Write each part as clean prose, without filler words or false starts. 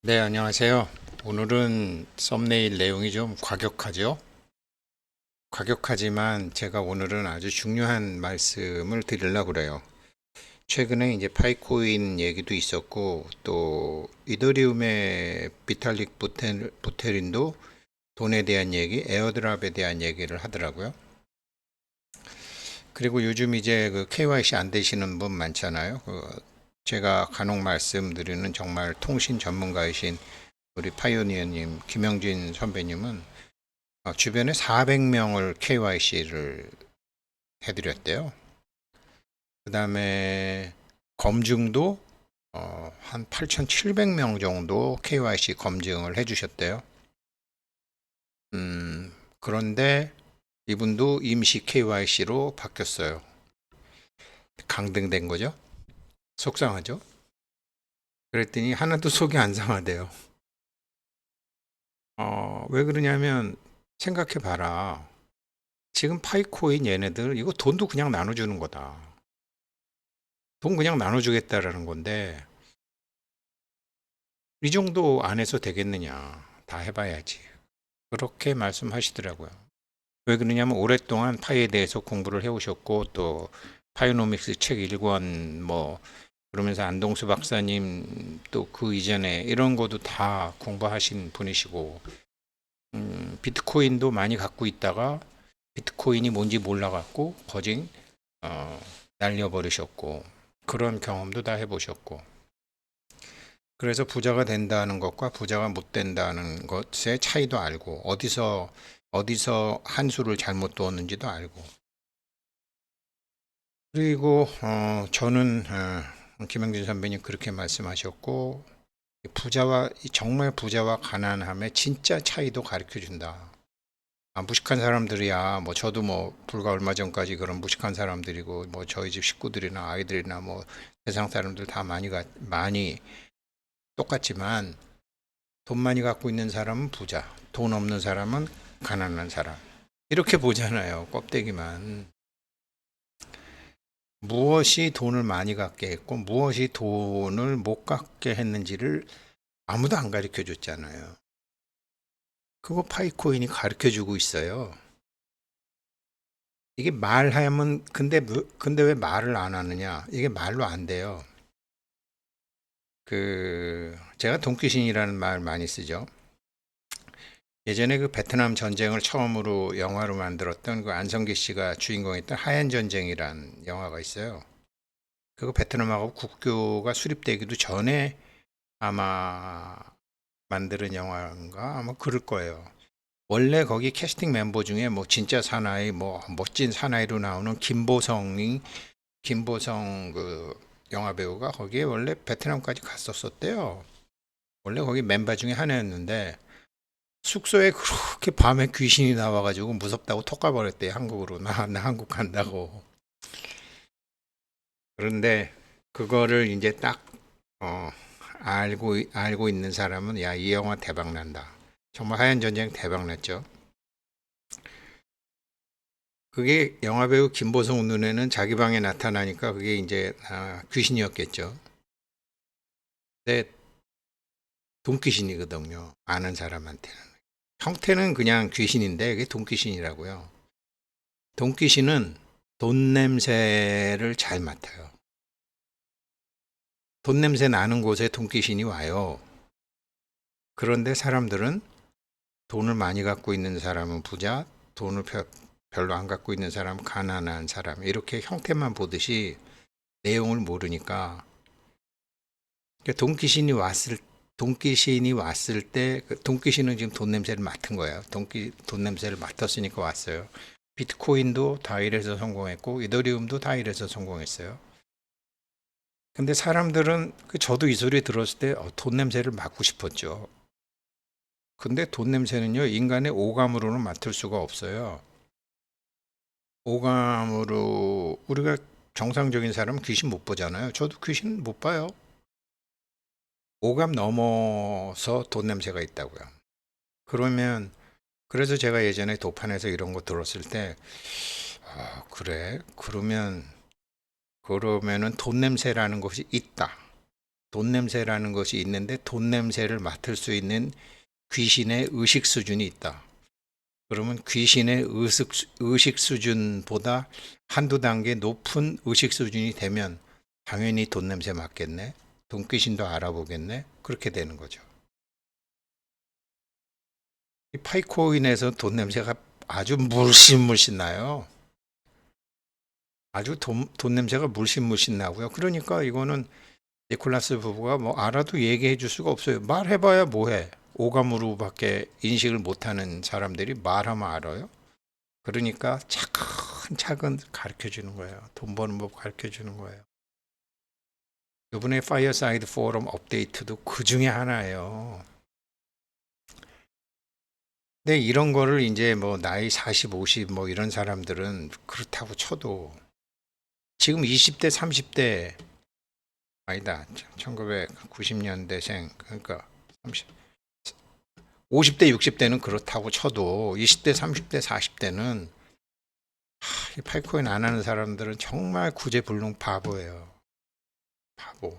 네, 안녕하세요. 오늘은 썸네일 내용이 좀 과격하죠? 과격하지만 제가 오늘은 아주 중요한 말씀을 드리려고 그래요. 최근에 이제 파이코인 얘기도 있었고, 또 이더리움의 비탈릭 부테린도 돈에 대한 얘기, 에어드랍에 대한 얘기를 하더라고요. 그리고 요즘 이제 그 KYC 안 되시는 분 많잖아요. 제가 간혹 말씀드리는 정말 통신 전문가이신 우리 파이오니어님, 김영진 선배님은 주변에 400명을 KYC를 해드렸대요. 그 다음에 검증도 한 8,700명 정도 KYC 검증을 해주셨대요. 그런데 이분도 임시 KYC로 바뀌었어요. 강등된 거죠. 속상하죠. 그랬더니 하나도 속이 안 상하대요. 왜 그러냐면 생각해 봐라. 지금 파이코인 얘네들 이거 돈도 그냥 나눠주는 거다. 돈 그냥 나눠주겠다라는 건데 이 정도 안 해서 되겠느냐. 다 해봐야지. 그렇게 말씀하시더라고요. 왜 그러냐면 오랫동안 파이에 대해서 공부를 해오셨고 또 파이노믹스 책 1권 뭐 그러면서 안동수 박사님 또 그 이전에 이런 것도 다 공부하신 분이시고 비트코인도 많이 갖고 있다가 비트코인이 뭔지 몰라갖고 거진 어, 날려버리셨고 그런 경험도 다 해보셨고 그래서 부자가 된다는 것과 부자가 못 된다는 것의 차이도 알고 어디서 한 수를 잘못 두었는지도 알고 그리고 저는 김영진 선배님 그렇게 말씀하셨고 부자와 정말 부자와 가난함의 진짜 차이도 가르쳐 준다. 무식한 사람들이야. 뭐 저도 뭐 불과 얼마 전까지 그런 무식한 사람들이고 뭐 저희 집 식구들이나 아이들이나 뭐 세상 사람들 다 많이 똑같지만 돈 많이 갖고 있는 사람은 부자, 돈 없는 사람은 가난한 사람. 이렇게 보잖아요. 껍데기만. 무엇이 돈을 많이 갖게 했고 무엇이 돈을 못 갖게 했는지를 아무도 안 가르쳐 줬잖아요. 그거 파이코인이 가르쳐 주고 있어요. 이게 말하면 근데 왜 말을 안 하느냐? 이게 말로 안 돼요. 제가 돈귀신이라는 말 많이 쓰죠. 예전에 그 베트남 전쟁을 처음으로 영화로 만들었던 그 안성기 씨가 주인공했던 하얀 전쟁이란 영화가 있어요. 그거 베트남하고 국교가 수립되기도 전에 아마 만드는 영화인가 아마 그럴 거예요. 원래 거기 캐스팅 멤버 중에 뭐 진짜 사나이 뭐 멋진 사나이로 나오는 김보성 그 영화 배우가 거기에 원래 베트남까지 갔었었대요. 원래 거기 멤버 중에 하나였는데 숙소에 그렇게 밤에 귀신이 나와가지고 무섭다고 톡 가버렸대 한국으로 나 한국 간다고. 그런데 그거를 이제 딱 어, 알고 있는 사람은 야 이 영화 대박 난다. 정말 하얀 전쟁 대박 났죠. 그게 영화배우 김보성 눈에는 자기 방에 나타나니까 그게 이제 귀신이었겠죠. 근데 돈귀신이거든요. 아는 사람한테는. 형태는 그냥 귀신인데 그게 돈귀신이라고요. 돈귀신은 돈 냄새를 잘 맡아요. 돈 냄새 나는 곳에 돈귀신이 와요. 그런데 사람들은 돈을 많이 갖고 있는 사람은 부자, 돈을 별로 안 갖고 있는 사람은 가난한 사람. 이렇게 형태만 보듯이 내용을 모르니까 그러니까 돈귀신이 왔을 때 돈귀신은 지금 돈 냄새를 맡은 거예요. 돈 냄새를 맡았으니까 왔어요. 비트코인도 다 이래서 성공했고 이더리움도 다 이래서 성공했어요. 근데 사람들은 저도 이 소리 들었을 때 돈 냄새를 맡고 싶었죠. 근데 돈 냄새는요 인간의 오감으로는 맡을 수가 없어요. 오감으로 우리가 정상적인 사람은 귀신 못 보잖아요. 저도 귀신 못 봐요. 오감 넘어서 돈 냄새가 있다고요. 그러면 그래서 제가 예전에 도판에서 이런 거 들었을 때 그래? 그러면은 돈 냄새라는 것이 있다. 돈 냄새라는 것이 있는데 돈 냄새를 맡을 수 있는 귀신의 의식 수준이 있다. 그러면 귀신의 의식 수준보다 한두 단계 높은 의식 수준이 되면 당연히 돈 냄새 맡겠네. 돈 귀신도 알아보겠네. 그렇게 되는 거죠. 이 파이코인에서 돈 냄새가 아주 물씬 나요. 아주 돈 냄새가 물씬 나고요. 그러니까 이거는 니콜라스 부부가 뭐 알아도 얘기해 줄 수가 없어요. 말해봐야 뭐해. 오감으로밖에 인식을 못하는 사람들이 말하면 알아요. 그러니까 차근차근 가르쳐 주는 거예요. 돈 버는 법 가르쳐 주는 거예요. 이번에 파이어사이드 포럼 업데이트도 그 중에 하나예요. 근데 이런 거를 이제 뭐 나이 40, 50 뭐 이런 사람들은 그렇다고 쳐도 지금 20대, 30대 아니다. 1990년대생 그러니까 50대, 60대는 그렇다고 쳐도 20대, 30대, 40대는 이 파이코인 안 하는 사람들은 정말 구제불능 바보예요. 바보.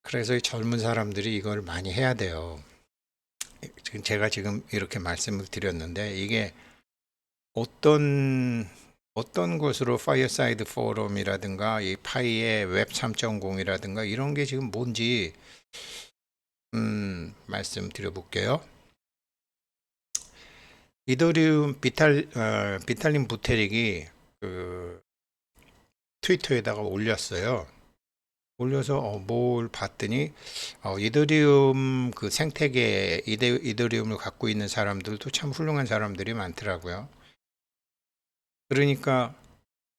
그래서 이 젊은 사람들이 이걸 많이 해야 돼요. 제가 지금 이렇게 말씀을 드렸는데 이게 어떤 것으로 파이어사이드 포럼이라든가 이 파이의 웹 3.0이라든가 이런 게 지금 뭔지 말씀드려 볼게요. 이더리움 비탈린 부테릭이 그 트위터에다가 올렸어요. 올려서 뭘 봤더니 이더리움 그 생태계 이더리움을 갖고 있는 사람들도 참 훌륭한 사람들이 많더라고요. 그러니까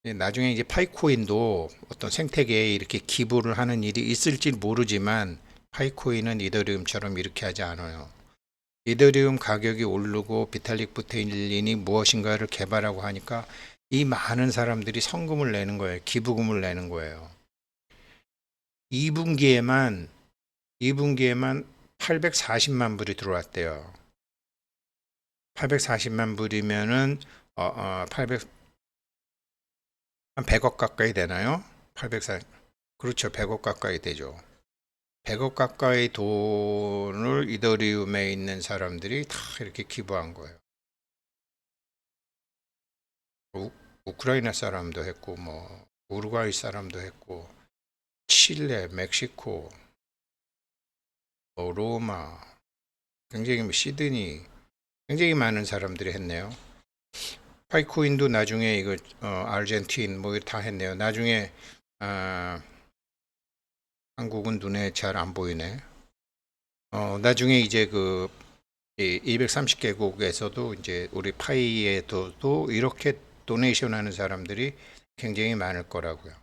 나중에 이제 파이코인도 어떤 생태계에 이렇게 기부를 하는 일이 있을지 모르지만 파이코인은 이더리움처럼 이렇게 하지 않아요. 이더리움 가격이 오르고 비탈릭 부테린이 무엇인가를 개발하고 하니까 이 많은 사람들이 성금을 내는 거예요. 기부금을 내는 거예요. 2분기에만 840만 불이 들어왔대요. 840만 불이면은 800 한 100억 가까이 되나요? 840 그렇죠. 100억 가까이 되죠. 100억 가까이 돈을 이더리움에 있는 사람들이 다 이렇게 기부한 거예요. 우크라이나 사람도 했고 뭐 우루과이 사람도 했고 칠레, 멕시코, 로마, 굉장히 시드니 굉장히 많은 사람들이 했네요. 파이코인도 나중에 이거 아르헨틴 뭐 다 했네요. 나중에 한국은 눈에 잘 안 보이네. 나중에 이제 그 230개국에서도 이제 우리 파이에도 이렇게 도네이션 하는 사람들이 굉장히 많을 거라고요.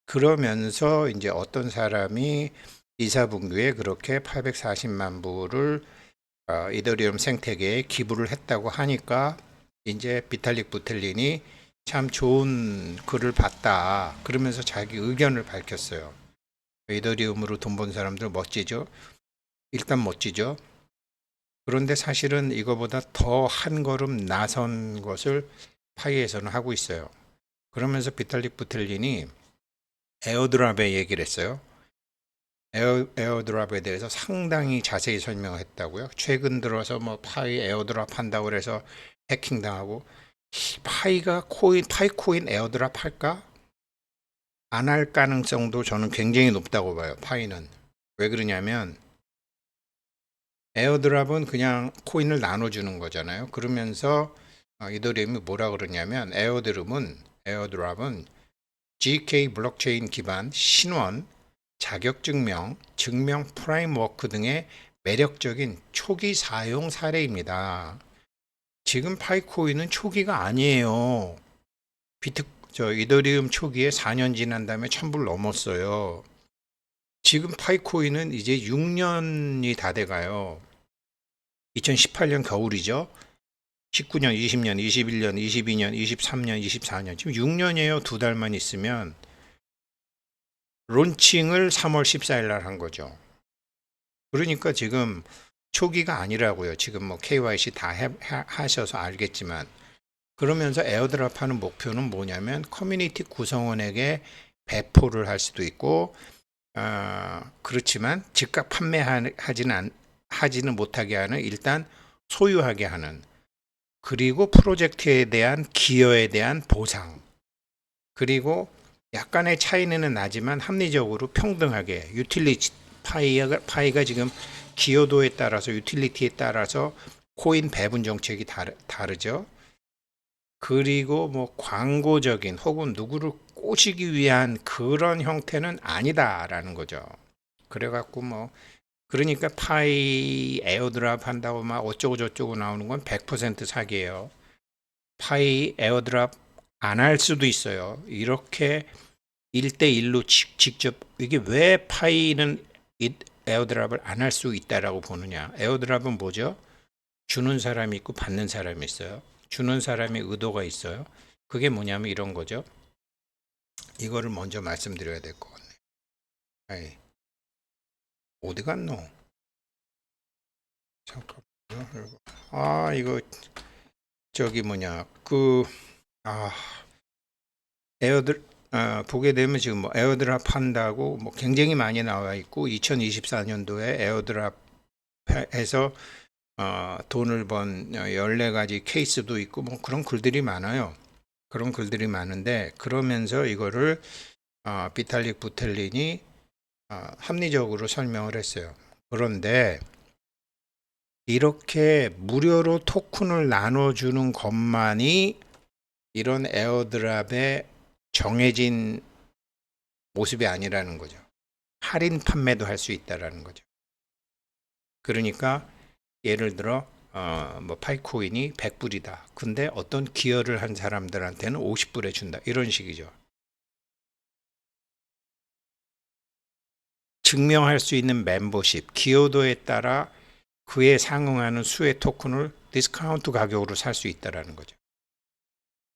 그러면서 이제 어떤 사람이 이사분기에 그렇게 840만 불을 이더리움 생태계에 기부를 했다고 하니까 이제 비탈릭 부텔린이 참 좋은 글을 봤다. 그러면서 자기 의견을 밝혔어요. 이더리움으로 돈 번 사람들 멋지죠? 일단 멋지죠? 그런데 사실은 이거보다 더 한 걸음 나선 것을 파이에서는 하고 있어요. 그러면서 비탈릭 부텔린이 에어드랍에 얘기를 했어요. 에어드랍에 대해서 상당히 자세히 설명을 했다고요. 최근 들어서 뭐 파이 에어드랍 한다고 그래서 해킹당하고 파이가 파이코인 에어드랍 할까? 안 할 가능성도 저는 굉장히 높다고 봐요. 파이는. 왜 그러냐면 에어드랍은 그냥 코인을 나눠주는 거잖아요. 그러면서 이더리움이 뭐라 그러냐면 에어드랍은 GK 블록체인 기반 신원, 자격증명, 증명 프레임워크 등의 매력적인 초기 사용 사례입니다. 지금 파이코인은 초기가 아니에요. 이더리움 초기에 4년 지난 다음에 1000불 넘었어요. 지금 파이코인은 이제 6년이 다 돼가요. 2018년 겨울이죠. 19년, 20년, 21년, 22년, 23년, 24년. 지금 6년이에요. 2달만 있으면. 론칭을 3월 14일 날 한 거죠. 그러니까 지금 초기가 아니라고요. 지금 뭐 KYC 다 하셔서 알겠지만. 그러면서 에어드랍 하는 목표는 뭐냐면 커뮤니티 구성원에게 배포를 할 수도 있고 그렇지만 즉각 하지는 못하게 하는, 일단 소유하게 하는, 그리고 프로젝트에 대한 기여에 대한 보상, 그리고 약간의 차이는 나지만 합리적으로 평등하게 유틸리티 파이가 지금 기여도에 따라서 유틸리티에 따라서 코인 배분 정책이 다르죠. 그리고 뭐 광고적인 혹은 누구를 꼬시기 위한 그런 형태는 아니다라는 거죠. 그래갖고 뭐 그러니까 파이 에어드랍 한다고 막 어쩌고 저쩌고 나오는 건 100% 사기예요. 파이 에어드랍 안 할 수도 있어요. 이렇게 1대1로 직접, 이게 왜 파이는 에어드랍을 안 할 수 있다라고 보느냐. 에어드랍은 뭐죠? 주는 사람이 있고 받는 사람이 있어요. 주는 사람이 의도가 있어요. 그게 뭐냐면 이런 거죠. 이거를 먼저 말씀드려야 될 것 같네요. 아이, 어디 갔노? 잠깐만요. 이거 저기 뭐냐 아 에어드 보게 되면 지금 뭐 에어드랍 한다고 뭐 굉장히 많이 나와 있고 2024년도에 에어드랍해서 돈을 번 14가지 케이스도 있고 뭐 그런 글들이 많아요. 그런 글들이 많은데, 그러면서 이거를 비탈릭 부텔린이 합리적으로 설명을 했어요. 그런데 이렇게 무료로 토큰을 나눠주는 것만이 이런 에어드랍의 정해진 모습이 아니라는 거죠. 할인 판매도 할 수 있다라는 거죠. 그러니까 예를 들어 뭐 파이코인이 100불이다. 근데 어떤 기여를 한 사람들한테는 50불에 준다. 이런 식이죠. 증명할 수 있는 멤버십, 기여도에 따라 그에 상응하는 수의 토큰을 디스카운트 가격으로 살 수 있다라는 거죠.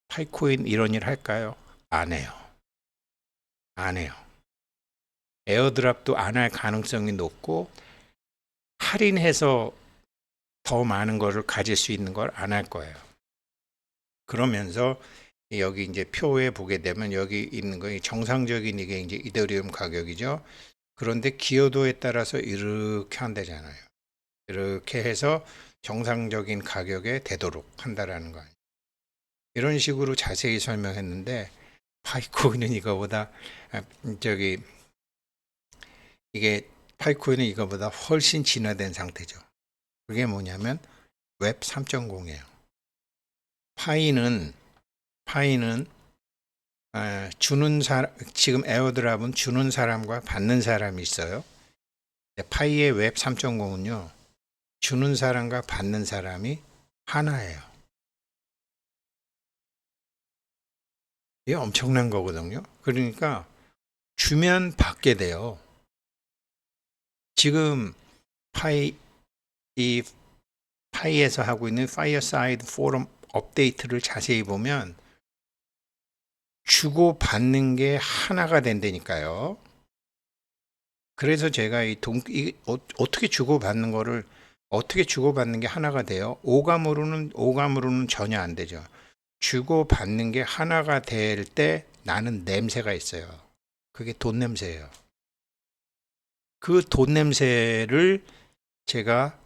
파이코인 이런 일 할까요? 안 해요. 안 해요. 에어드랍도 안 할 가능성이 높고, 할인해서 더 많은 거를 가질 수 있는 걸 안 할 거예요. 그러면서 여기 이제 표에 보게 되면 여기 있는 거 정상적인 이게 이제 이더리움 가격이죠. 그런데 기여도에 따라서 이렇게 한다잖아요. 이렇게 해서 정상적인 가격에 되도록 한다라는 거 아니에요. 이런 식으로 자세히 설명했는데, 파이코인은 이거보다 저기 이게 파이코인은 이거보다 훨씬 진화된 상태죠. 그게 뭐냐면 웹 3.0이에요. 파이는 주는 사람, 지금 에어드랍은 주는 사람과 받는 사람이 있어요. 파이의 웹 3.0은요, 주는 사람과 받는 사람이 하나예요. 이게 엄청난 거거든요. 그러니까 주면 받게 돼요. 지금 이 파이에서 하고 있는 파이어사이드 포럼 업데이트를 자세히 보면 주고 받는 게 하나가 된다니까요. 그래서 제가 어떻게 주고 받는 거를, 어떻게 주고 받는 게 하나가 돼요? 오감으로는 전혀 안 되죠. 주고 받는 게 하나가 될 때 나는 냄새가 있어요. 그게 돈 냄새예요. 그 돈 냄새를 제가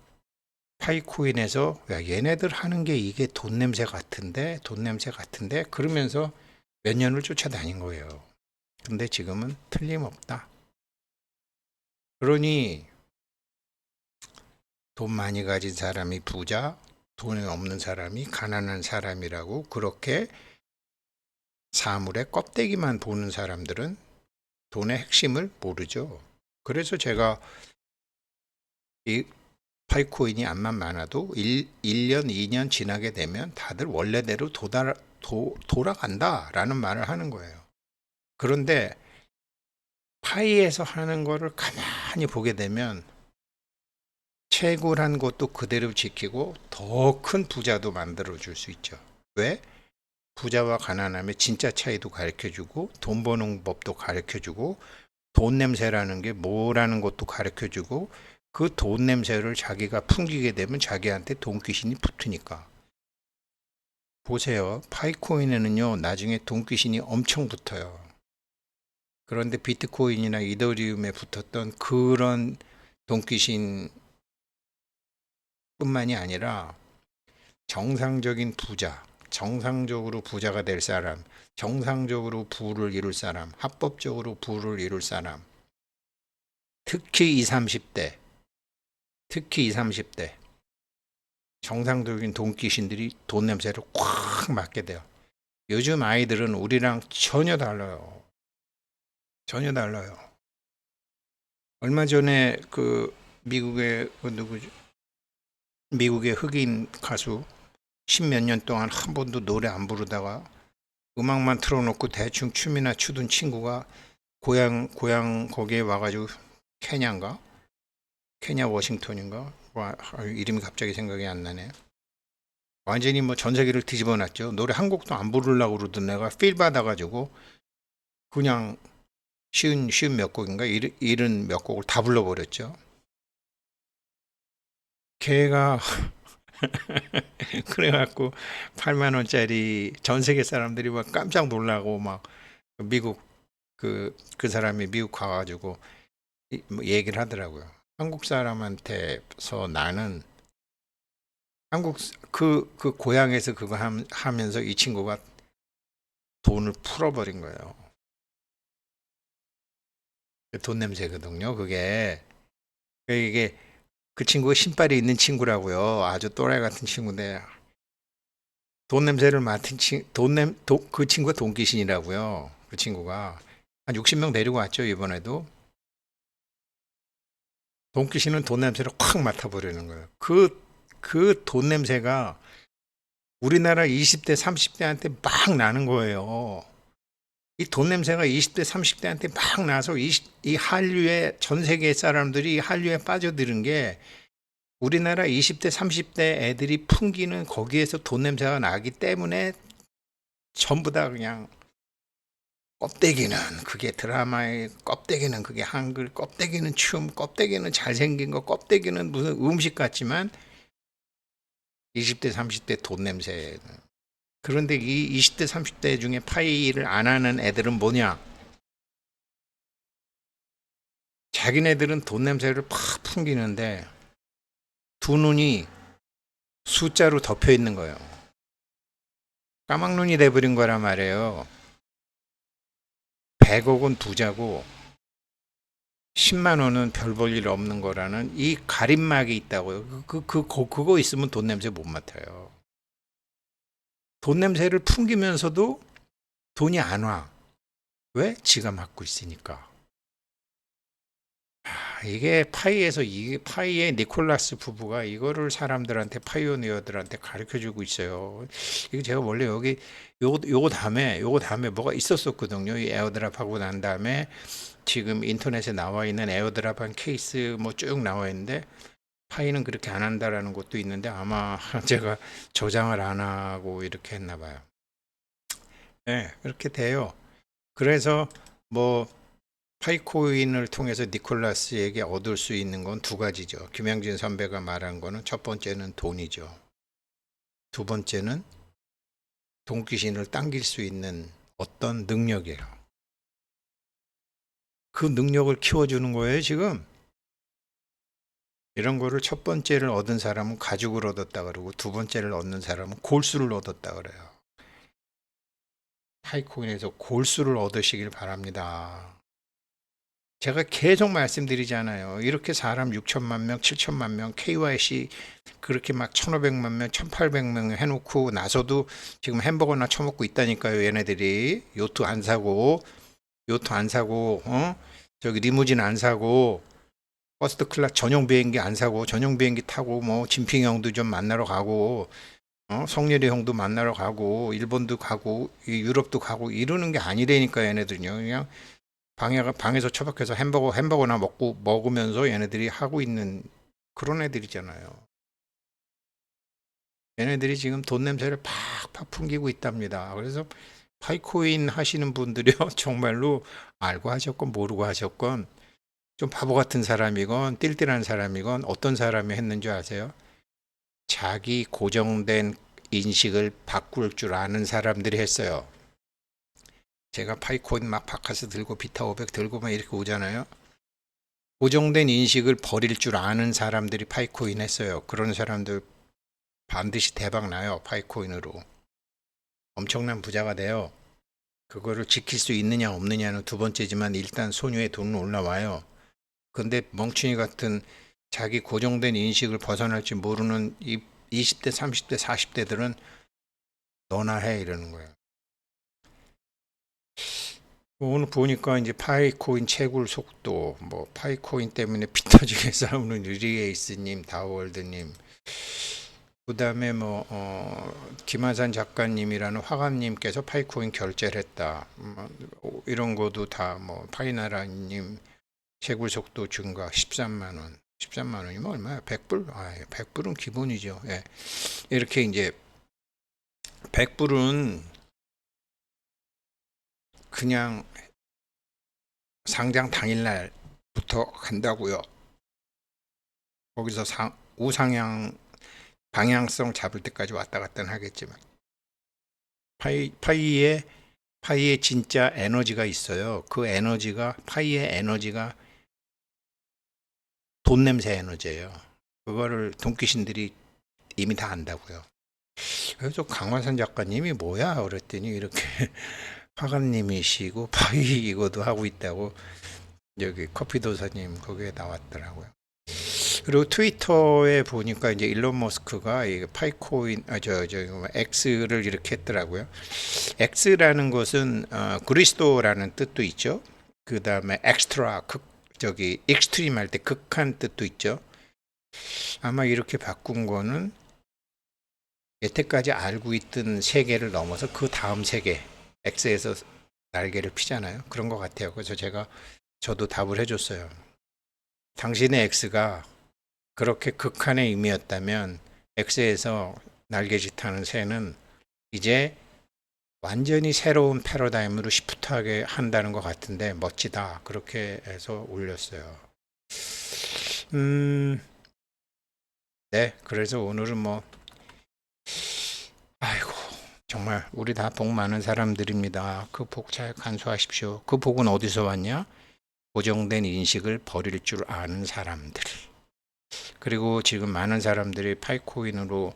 파이코인에서, 야, 얘네들 하는 게 이게 돈 냄새 같은데 그러면서 몇 년을 쫓아다닌 거예요. 근데 지금은 틀림없다. 그러니 돈 많이 가진 사람이 부자, 돈이 없는 사람이 가난한 사람이라고 그렇게 사물의 껍데기만 보는 사람들은 돈의 핵심을 모르죠. 그래서 제가 이 파이코인이 암만 많아도 1년, 2년 지나게 되면 다들 원래대로 돌아간다라는 말을 하는 거예요. 그런데 파이에서 하는 거를 가만히 보게 되면 채굴한 것도 그대로 지키고 더 큰 부자도 만들어 줄 수 있죠. 왜? 부자와 가난함의 진짜 차이도 가르쳐주고, 돈 버는 법도 가르쳐주고, 돈 냄새라는 게 뭐라는 것도 가르쳐주고, 그 돈 냄새를 자기가 풍기게 되면 자기한테 돈 귀신이 붙으니까. 보세요. 파이코인에는요, 나중에 돈 귀신이 엄청 붙어요. 그런데 비트코인이나 이더리움에 붙었던 그런 돈귀신 뿐만이 아니라 정상적인 부자, 정상적으로 부자가 될 사람, 정상적으로 부를 이룰 사람, 합법적으로 부를 이룰 사람, 특히 20, 30대, 특히 20, 30대 정상적인 돈귀신들이 돈 냄새를 꽉 맡게 돼요. 요즘 아이들은 우리랑 전혀 달라요. 전혀 달라요. 얼마 전에 그 미국의 누구죠? 미국의 흑인 가수 십몇 년 동안 한 번도 노래 안 부르다가 음악만 틀어놓고 대충 춤이나 추던 친구가 고향 거기에 와가지고 케냐인가? 케냐 워싱턴인가? 이름이 갑자기 생각이 안 나네. 완전히 뭐 전 세계를 뒤집어 놨죠. 노래 한 곡도 안 부르려고 그러던 내가 필 받아가지고 그냥 쉬운 몇 곡인가? 일은 몇 곡을 다 불러버렸죠. 걔가 그래갖고 8만 원짜리 전 세계 사람들이 막 깜짝 놀라고 막 미국 그 사람이 미국 가가지고 뭐 얘기를 하더라고요. 한국 사람한테서 나는 그 고향에서 그거 하면서 이 친구가 돈을 풀어버린 거예요. 돈 냄새거든요, 그게. 이게 그 친구가 신발이 있는 친구라고요. 아주 또라이 같은 친구인데 돈 냄새를 맡은 그 친구가 돈귀신이라고요. 그 친구가 한 60명 데리고 왔죠, 이번에도. 돈귀신은 돈 냄새를 확 맡아버리는 거예요. 그 돈 냄새가 우리나라 20대, 30대한테 막 나는 거예요. 이 돈 냄새가 20대, 30대한테 막 나서 이 한류에 전 세계 사람들이 한류에 빠져드는 게 우리나라 20대, 30대 애들이 풍기는 거기에서 돈 냄새가 나기 때문에 전부 다 그냥 껍데기는 그게 드라마의 껍데기는 그게 한글 껍데기는 춤 껍데기는 잘생긴 거 껍데기는 무슨 음식 같지만 20대 30대 돈 냄새. 그런데 이 20대 30대 중에 파이를 안 하는 애들은 뭐냐, 자기네들은 돈 냄새를 팍 풍기는데 두 눈이 숫자로 덮여 있는 거예요. 까막눈이 돼버린 거란 말이에요. 100억은 부자고 10만 원은 별 볼 일 없는 거라는 이 가림막이 있다고요. 그거 있으면 돈 냄새 못 맡아요. 돈 냄새를 풍기면서도 돈이 안 와. 왜? 지가 맡고 있으니까. 이게 파이의 니콜라스 부부가 이거를 사람들한테 파이오니어들한테 가르쳐 주고 있어요. 이거 제가 원래 여기 요거 다음에 뭐가 있었었거든요. 이 에어드랍 하고 난 다음에 지금 인터넷에 나와 있는 에어드랍한 케이스 뭐 쭉 나와 있는데 파이는 그렇게 안 한다라는 것도 있는데 아마 제가 저장을 안 하고 이렇게 했나 봐요. 네, 그렇게 돼요. 그래서 뭐 파이코인을 통해서 니콜라스에게 얻을 수 있는 건 두 가지죠. 김양진 선배가 말한 거는 첫 번째는 돈이죠. 두 번째는 돈귀신을 당길 수 있는 어떤 능력이에요. 그 능력을 키워주는 거예요, 지금. 이런 거를 첫 번째를 얻은 사람은 가죽을 얻었다 그러고 두 번째를 얻는 사람은 골수를 얻었다 그래요. 파이코인에서 골수를 얻으시길 바랍니다. 제가 계속 말씀드리잖아요. 이렇게 사람 6천만 명, 7천만 명, KYC 그렇게 막 1,500만 명, 1,800명 해놓고 나서도 지금 햄버거나 처먹고 있다니까요. 얘네들이 요트 안 사고, 저기 리무진 안 사고, 퍼스트 클래스 전용 비행기 안 사고, 전용 비행기 타고 뭐 진핑 형도 좀 만나러 가고, 성렬이 형도 만나러 가고, 일본도 가고, 유럽도 가고 이러는 게 아니라니까 얘네들은요. 그냥 방에서 처박혀서 햄버거나 먹으면서 얘네들이 하고 있는 그런 애들이잖아요. 얘네들이 지금 돈 냄새를 팍팍 풍기고 있답니다. 그래서 파이코인 하시는 분들이요, 정말로 알고 하셨건 모르고 하셨건 좀 바보 같은 사람이건 띨띨한 사람이건 어떤 사람이 했는 줄 아세요? 자기 고정된 인식을 바꿀 줄 아는 사람들이 했어요. 제가 파이코인 막 바카스 들고 비타 500 들고 막 이렇게 오잖아요. 고정된 인식을 버릴 줄 아는 사람들이 파이코인 했어요. 그런 사람들 반드시 대박 나요. 파이코인으로. 엄청난 부자가 돼요. 그거를 지킬 수 있느냐 없느냐는 두 번째지만 일단 손유에 돈은 올라와요. 근데 멍충이 같은 자기 고정된 인식을 벗어날 줄 모르는 이 20대, 30대, 40대들은 너나 해 이러는 거예요. 오늘 보니까 이제 파이코인 채굴 속도, 뭐 파이코인 때문에 피 터지게 싸우는 유리에이스님, 다워월드님, 그다음에 뭐 김하산 작가님이라는 화가님께서 파이코인 결제를 했다. 이런 것도 다 뭐 파이나라님 채굴 속도 증가 13만 원. 13만 원이면 얼마야? 100불? 100불은 기본이죠. 예. 이렇게 이제 100불은 그냥 상장 당일날부터 간다고요. 거기서 우상향 방향성 잡을 때까지 왔다 갔다 하겠지만 파이에 진짜 에너지가 있어요. 그 에너지가 파이의 에너지가 돈 냄새 에너지예요. 그거를 돈귀신들이 이미 다 안다고요. 그래서 강화산 작가님이 뭐야 그랬더니 이렇게 화가님이시고 파이이고도 하고 있다고 여기 커피도사님 거기에 나왔더라고요. 그리고 트위터에 보니까 이제 일론 머스크가 이 파이코인 X를 이렇게 했더라고요. X라는 것은 그리스도라는 뜻도 있죠. 그 다음에 엑스트라 익스트림 할 때 극한 뜻도 있죠. 아마 이렇게 바꾼 거는 여태까지 알고 있던 세계를 넘어서 그 다음 세계 X에서 날개를 피잖아요. 그런 것 같아요. 그래서 저도 답을 해줬어요. 당신의 X가 그렇게 극한의 의미였다면 X에서 날개짓하는 새는 이제 완전히 새로운 패러다임으로 시프트하게 한다는 것 같은데 멋지다. 그렇게 해서 올렸어요. 네, 그래서 오늘은 뭐 아이고 정말 우리 다 복 많은 사람들입니다. 그 복 잘 간수하십시오. 그 복은 어디서 왔냐? 고정된 인식을 버릴 줄 아는 사람들. 그리고 지금 많은 사람들이 파이코인으로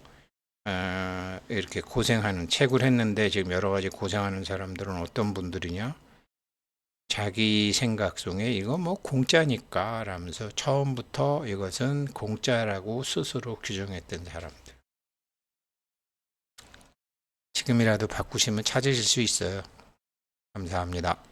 이렇게 고생하는 책을 했는데 지금 여러 가지 고생하는 사람들은 어떤 분들이냐? 자기 생각 속에 이거 뭐 공짜니까 라면서 처음부터 이것은 공짜라고 스스로 규정했던 사람들. 지금이라도 바꾸시면 찾으실 수 있어요. 감사합니다.